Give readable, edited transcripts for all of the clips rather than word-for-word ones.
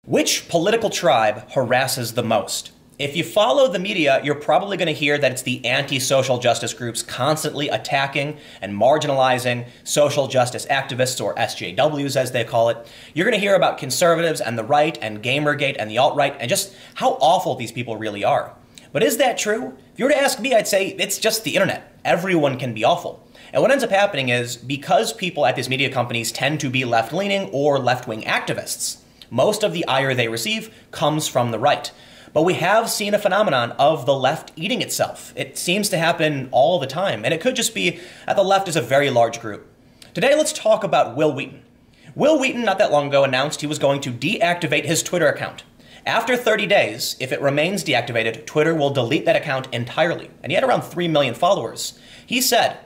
Which political tribe harasses the most? If you follow the media, you're probably going to hear that it's the anti-social justice groups constantly attacking and marginalizing social justice activists, or SJWs as they call it. You're going to hear about conservatives and the right and Gamergate and the alt-right and just how awful these people really are. But is that true? If you were to ask me, I'd say it's just the internet. Everyone can be awful. And what ends up happening is, because people at these media companies tend to be left-leaning or left-wing activists, most of the ire they receive comes from the right. But we have seen a phenomenon of the left eating itself. It seems to happen all the time, and it could just be that the left is a very large group. Today, let's talk about Wil Wheaton. Wil Wheaton, not that long ago, announced he was going to deactivate his Twitter account. After 30 days, if it remains deactivated, Twitter will delete that account entirely. And he had around 3 million followers. He said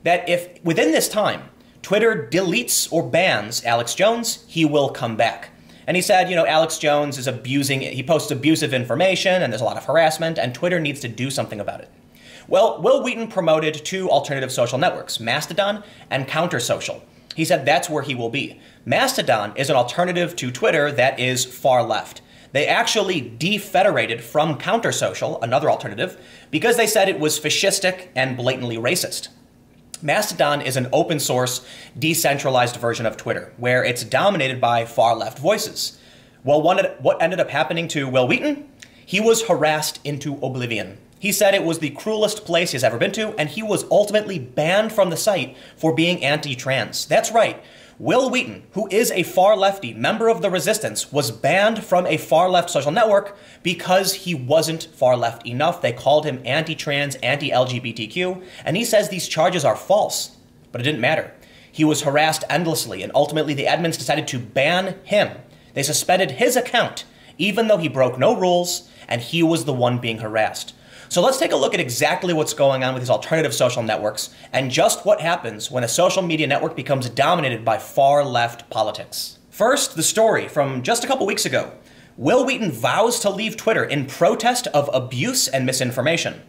that if, within this time, Twitter deletes or bans Alex Jones, he will come back. And he said, Alex Jones is he posts abusive information, and there's a lot of harassment, and Twitter needs to do something about it. Well, Wil Wheaton promoted 2 alternative social networks, Mastodon and Counter Social. He said that's where he will be. Mastodon is an alternative to Twitter that is far left. They actually defederated from Counter Social, another alternative, because they said it was fascistic and blatantly racist. Mastodon is an open source, decentralized version of Twitter, where it's dominated by far left voices. Well, what ended up happening to Wil Wheaton? He was harassed into oblivion. He said it was the cruelest place he's ever been to, and he was ultimately banned from the site for being anti-trans. That's right. Wil Wheaton, who is a far lefty member of the resistance, was banned from a far left social network because he wasn't far left enough. They called him anti-trans, anti-LGBTQ, and he says these charges are false. But it didn't matter. He was harassed endlessly, and ultimately the admins decided to ban him. They suspended his account, even though he broke no rules, and he was the one being harassed. So let's take a look at exactly what's going on with these alternative social networks and just what happens when a social media network becomes dominated by far left politics. First, the story from just a couple weeks ago. Wil Wheaton vows to leave Twitter in protest of abuse and misinformation.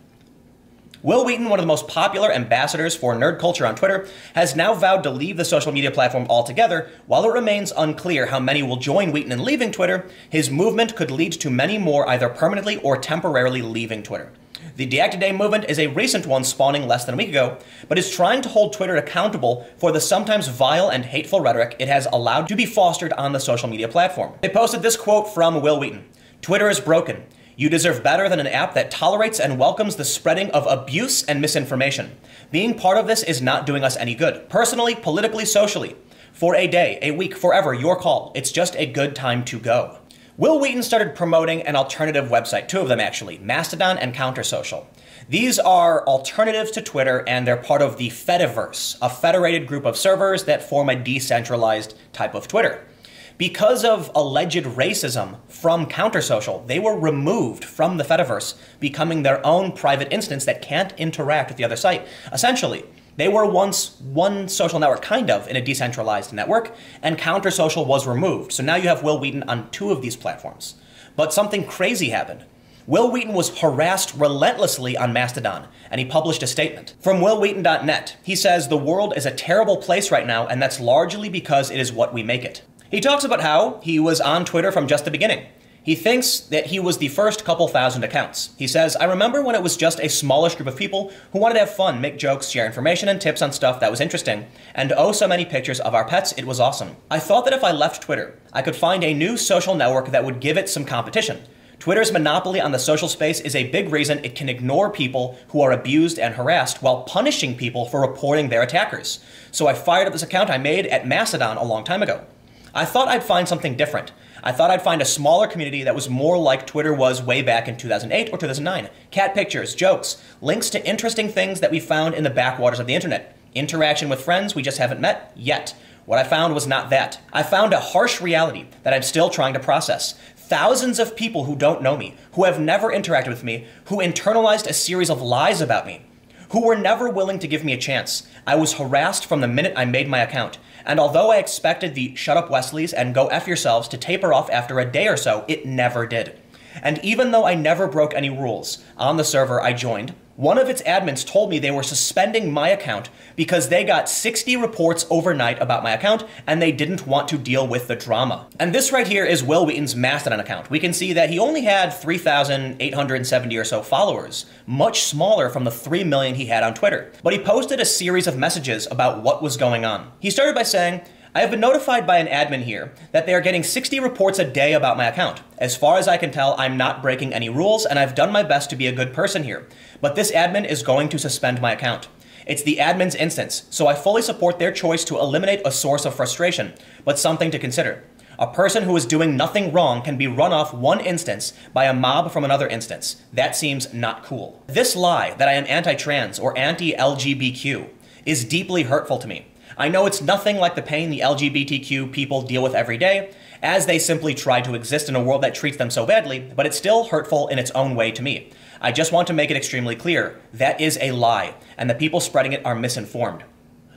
Wil Wheaton, one of the most popular ambassadors for nerd culture on Twitter, has now vowed to leave the social media platform altogether. While it remains unclear how many will join Wheaton in leaving Twitter, his movement could lead to many more either permanently or temporarily leaving Twitter. The Deactivate movement is a recent one spawning less than a week ago, but is trying to hold Twitter accountable for the sometimes vile and hateful rhetoric it has allowed to be fostered on the social media platform. They posted this quote from Wil Wheaton: "Twitter is broken. You deserve better than an app that tolerates and welcomes the spreading of abuse and misinformation. Being part of this is not doing us any good. Personally, politically, socially. For a day, a week, forever, your call. It's just a good time to go." Wil Wheaton started promoting an alternative website, 2 of them actually, Mastodon and Counter Social. These are alternatives to Twitter, and they're part of the Fediverse, a federated group of servers that form a decentralized type of Twitter. Because of alleged racism from Counter Social, they were removed from the Fediverse, becoming their own private instance that can't interact with the other site. Essentially, they were once one social network, kind of, in a decentralized network, and Counter Social was removed. So now you have Wil Wheaton on 2 of these platforms. But something crazy happened. Wil Wheaton was harassed relentlessly on Mastodon, and he published a statement. From wilwheaton.net, he says, "The world is a terrible place right now, and that's largely because it is what we make it." He talks about how he was on Twitter from just the beginning. He thinks that he was the first couple thousand accounts. He says, "I remember when it was just a smallish group of people who wanted to have fun, make jokes, share information and tips on stuff that was interesting, and oh so many pictures of our pets. It was awesome. I thought that if I left Twitter, I could find a new social network that would give it some competition. Twitter's monopoly on the social space is a big reason it can ignore people who are abused and harassed while punishing people for reporting their attackers. So I fired up this account I made at Mastodon a long time ago. I thought I'd find something different. I thought I'd find a smaller community that was more like Twitter was way back in 2008 or 2009. Cat pictures, jokes, links to interesting things that we found in the backwaters of the internet. Interaction with friends we just haven't met yet. What I found was not that. I found a harsh reality that I'm still trying to process. Thousands of people who don't know me, who have never interacted with me, who internalized a series of lies about me, who were never willing to give me a chance. I was harassed from the minute I made my account. And although I expected the shut up Wesleys and go F yourselves to taper off after a day or so, it never did. And even though I never broke any rules on the server I joined, One of its admins told me they were suspending my account because they got 60 reports overnight about my account and they didn't want to deal with the drama. And this right here is Wil Wheaton's Mastodon account. We can see that he only had 3,870 or so followers, much smaller from the 3 million he had on Twitter. But he posted a series of messages about what was going on. He started by saying, "I have been notified by an admin here that they are getting 60 reports a day about my account. As far as I can tell, I'm not breaking any rules and I've done my best to be a good person here. But this admin is going to suspend my account. It's the admin's instance, so I fully support their choice to eliminate a source of frustration, but something to consider. A person who is doing nothing wrong can be run off one instance by a mob from another instance. That seems not cool." This lie that I am anti-trans or anti-LGBTQ is deeply hurtful to me. I know it's nothing like the pain the LGBTQ people deal with every day, as they simply try to exist in a world that treats them so badly, but it's still hurtful in its own way to me. I just want to make it extremely clear, that is a lie, and the people spreading it are misinformed.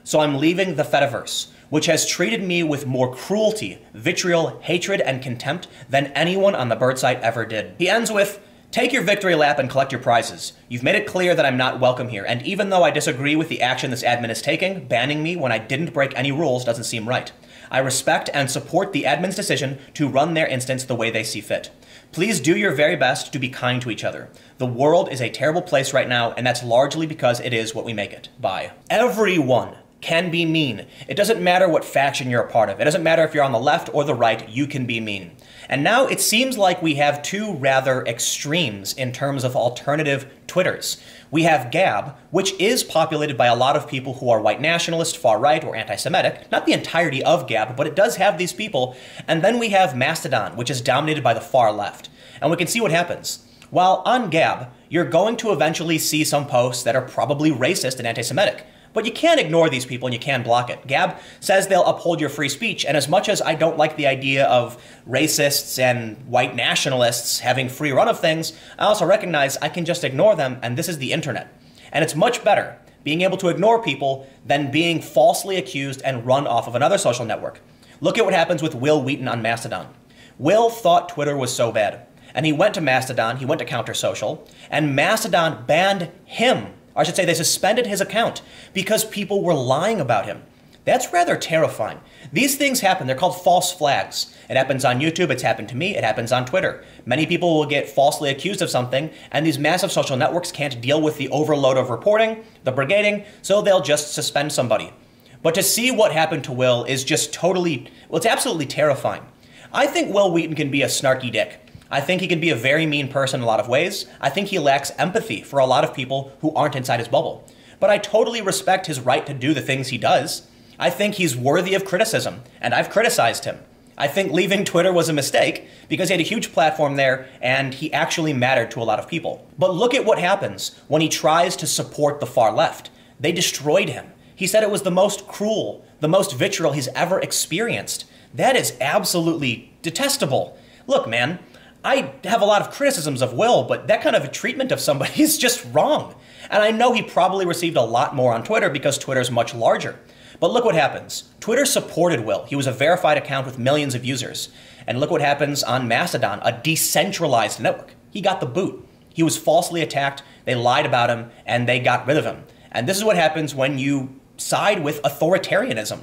So I'm leaving the Fediverse, which has treated me with more cruelty, vitriol, hatred, and contempt than anyone on the bird site ever did. He ends with, "Take your victory lap and collect your prizes. You've made it clear that I'm not welcome here, and even though I disagree with the action this admin is taking, banning me when I didn't break any rules doesn't seem right. I respect and support the admin's decision to run their instance the way they see fit. Please do your very best to be kind to each other. The world is a terrible place right now, and that's largely because it is what we make it. Bye." Everyone can be mean. It doesn't matter what faction you're a part of. It doesn't matter if you're on the left or the right, you can be mean. And now it seems like we have two rather extremes in terms of alternative Twitters. We have Gab, which is populated by a lot of people who are white nationalist, far right, or anti-Semitic. Not the entirety of Gab, but it does have these people. And then we have Mastodon, which is dominated by the far left. And we can see what happens. While on Gab, you're going to eventually see some posts that are probably racist and anti-Semitic. But you can't ignore these people and you can block it. Gab says they'll uphold your free speech, and as much as I don't like the idea of racists and white nationalists having free run of things, I also recognize I can just ignore them, and this is the internet. And it's much better being able to ignore people than being falsely accused and run off of another social network. Look at what happens with Wil Wheaton on Mastodon. Wil thought Twitter was so bad, and he went to Mastodon, he went to Counter Social, and Mastodon banned him. Or I should say they suspended his account because people were lying about him. That's rather terrifying. These things happen. They're called false flags. It happens on YouTube. It's happened to me. It happens on Twitter. Many people will get falsely accused of something, and these massive social networks can't deal with the overload of reporting, the brigading, so they'll just suspend somebody. But to see what happened to Wil is just totally, well, it's absolutely terrifying. I think Wil Wheaton can be a snarky dick. I think he can be a very mean person in a lot of ways. I think he lacks empathy for a lot of people who aren't inside his bubble. But I totally respect his right to do the things he does. I think he's worthy of criticism, and I've criticized him. I think leaving Twitter was a mistake because he had a huge platform there and he actually mattered to a lot of people. But look at what happens when he tries to support the far left. They destroyed him. He said it was the most cruel, the most vitriol he's ever experienced. That is absolutely detestable. Look, man, I have a lot of criticisms of Wil, but that kind of treatment of somebody is just wrong. And I know he probably received a lot more on Twitter because Twitter's much larger. But look what happens. Twitter supported Wil. He was a verified account with millions of users. And look what happens on Mastodon, a decentralized network. He got the boot. He was falsely attacked, they lied about him, and they got rid of him. And this is what happens when you side with authoritarianism.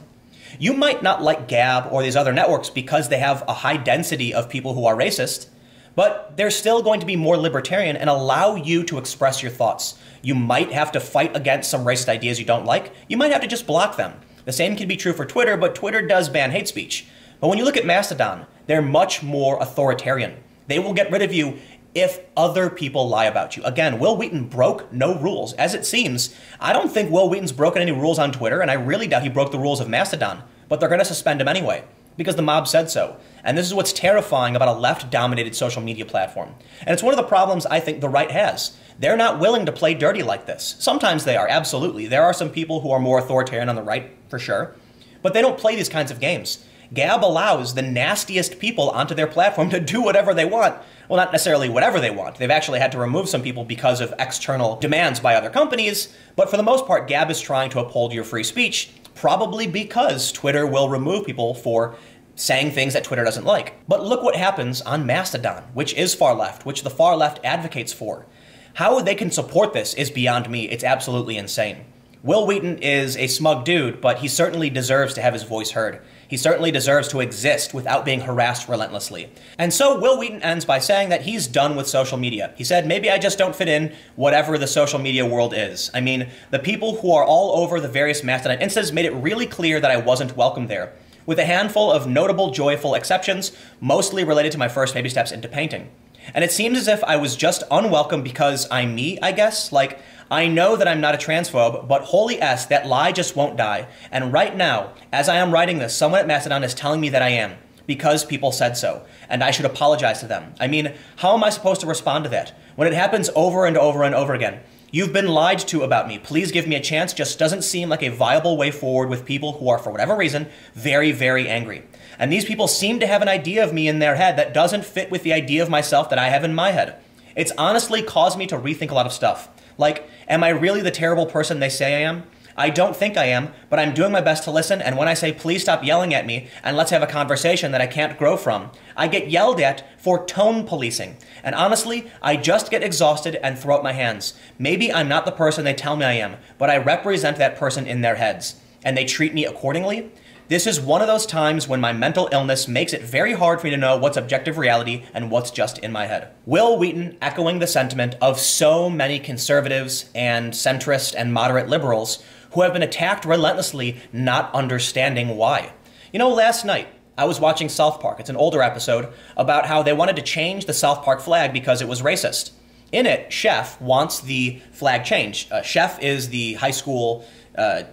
You might not like Gab or these other networks because they have a high density of people who are racist, but they're still going to be more libertarian and allow you to express your thoughts. You might have to fight against some racist ideas you don't like. You might have to just block them. The same can be true for Twitter, but Twitter does ban hate speech. But when you look at Mastodon, they're much more authoritarian. They will get rid of you if other people lie about you. Again, Wil Wheaton broke no rules. As it seems, I don't think Wil Wheaton's broken any rules on Twitter, and I really doubt he broke the rules of Mastodon. But they're going to suspend him anyway, because the mob said so. And this is what's terrifying about a left-dominated social media platform. And it's one of the problems I think the right has. They're not willing to play dirty like this. Sometimes they are, absolutely. There are some people who are more authoritarian on the right, for sure. But they don't play these kinds of games. Gab allows the nastiest people onto their platform to do whatever they want. Well, not necessarily whatever they want. They've actually had to remove some people because of external demands by other companies. But for the most part, Gab is trying to uphold your free speech, probably because Twitter will remove people for saying things that Twitter doesn't like. But look what happens on Mastodon, which is far left, which the far left advocates for. How they can support this is beyond me. It's absolutely insane. Wil Wheaton is a smug dude, but he certainly deserves to have his voice heard. He certainly deserves to exist without being harassed relentlessly. And so Wil Wheaton ends by saying that he's done with social media. He said, maybe I just don't fit in whatever the social media world is. I mean, the people who are all over the various Mastodon instances made it really clear that I wasn't welcome there, with a handful of notable, joyful exceptions, mostly related to my first baby steps into painting. And it seems as if I was just unwelcome because I'm me, I guess. Like, I know that I'm not a transphobe, but holy S, that lie just won't die. And right now, as I am writing this, someone at Mastodon is telling me that I am, because people said so, and I should apologize to them. I mean, how am I supposed to respond to that? When it happens over and over and over again. You've been lied to about me. Please give me a chance. Just doesn't seem like a viable way forward with people who are, for whatever reason, very, very angry. And these people seem to have an idea of me in their head that doesn't fit with the idea of myself that I have in my head. It's honestly caused me to rethink a lot of stuff. Like, am I really the terrible person they say I am? I don't think I am, but I'm doing my best to listen, and when I say please stop yelling at me and let's have a conversation that I can't grow from, I get yelled at for tone policing. And honestly, I just get exhausted and throw up my hands. Maybe I'm not the person they tell me I am, but I represent that person in their heads, and they treat me accordingly. This is one of those times when my mental illness makes it very hard for me to know what's objective reality and what's just in my head. Wil Wheaton echoing the sentiment of so many conservatives and centrist and moderate liberals who have been attacked relentlessly, not understanding why. You know, last night, I was watching South Park. It's an older episode about how they wanted to change the South Park flag because it was racist. In it, Chef wants the flag changed. Chef is the high school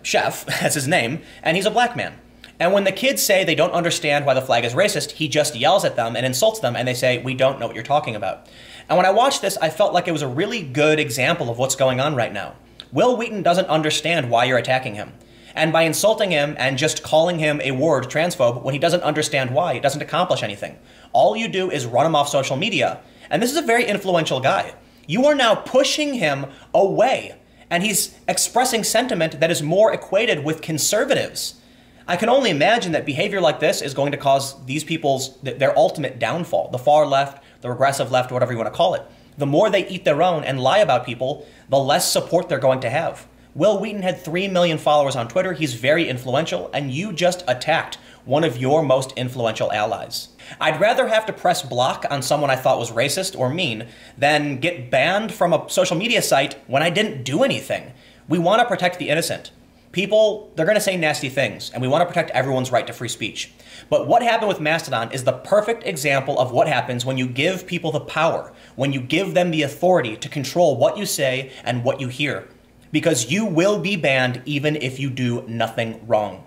chef, that's his name, and he's a black man. And when the kids say they don't understand why the flag is racist, he just yells at them and insults them, and they say, we don't know what you're talking about. And when I watched this, I felt like it was a really good example of what's going on right now. Wil Wheaton doesn't understand why you're attacking him. And by insulting him and just calling him a word transphobe when he doesn't understand why, it doesn't accomplish anything. All you do is run him off social media. And this is a very influential guy. You are now pushing him away. And he's expressing sentiment that is more equated with conservatives. I can only imagine that behavior like this is going to cause these people's, their ultimate downfall. The far left, the regressive left, whatever you want to call it. The more they eat their own and lie about people, the less support they're going to have. Wil Wheaton had 3 million followers on Twitter. He's very influential, and you just attacked one of your most influential allies. I'd rather have to press block on someone I thought was racist or mean than get banned from a social media site when I didn't do anything. We want to protect the innocent. People, they're going to say nasty things, and we want to protect everyone's right to free speech. But what happened with Mastodon is the perfect example of what happens when you give people the power, when you give them the authority to control what you say and what you hear. Because you will be banned even if you do nothing wrong.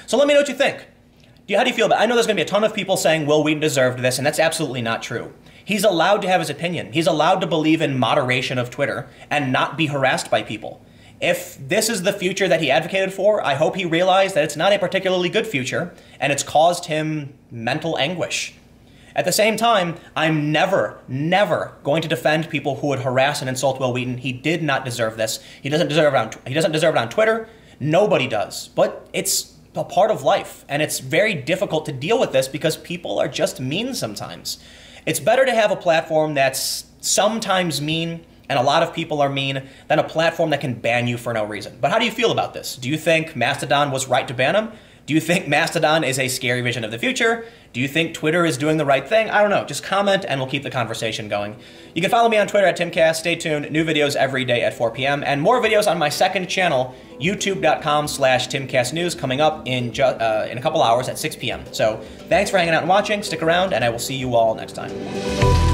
So let me know what you think. How do you feel about it? I know there's going to be a ton of people saying Wil Wheaton deserved this, and that's absolutely not true. He's allowed to have his opinion. He's allowed to believe in moderation of Twitter and not be harassed by people. If this is the future that he advocated for, I hope he realized that it's not a particularly good future, and it's caused him mental anguish. At the same time, I'm never going to defend people who would harass and insult Wil Wheaton. He did not deserve this. He doesn't deserve it on Twitter. Nobody does. But it's a part of life, and it's very difficult to deal with this because people are just mean sometimes. It's better to have a platform that's sometimes mean, and a lot of people are mean, than a platform that can ban you for no reason. But how do you feel about this? Do you think Mastodon was right to ban him? Do you think Mastodon is a scary vision of the future? Do you think Twitter is doing the right thing? I don't know. Just comment and we'll keep the conversation going. You can follow me on Twitter at TimCast. Stay tuned. New videos every day at 4 p.m. and more videos on my second channel, youtube.com/TimCastNews, coming up in a couple hours at 6 p.m. So thanks for hanging out and watching. Stick around and I will see you all next time.